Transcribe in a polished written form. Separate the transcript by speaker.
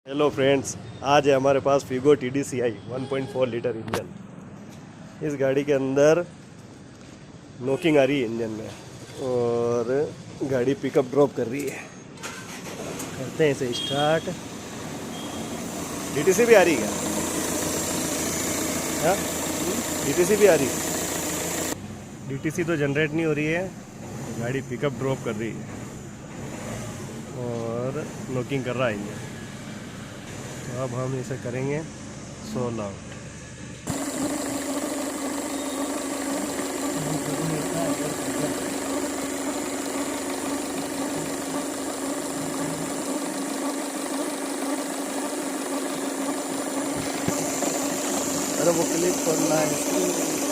Speaker 1: Hello friends, आज है हमारे पास फिगो TDCI 1.4 लीटर इंजन। इस गाड़ी के अंदर नॉकिंग आ रही है इंजन में और गाड़ी पिकअप ड्रॉप कर रही है। करते हैं इसे स्टार्ट। DTC भी आ रही है क्या? हाँ, DTC भी आ रही है। DTC तो जनरेट नहीं हो रही है, गाड़ी पिकअप ड्रॉप कर रही है और नॉकिंग कर रहा है इंजन। तो अब हम इसे करेंगे सोल आउट। अरे वो क्लिप करना है।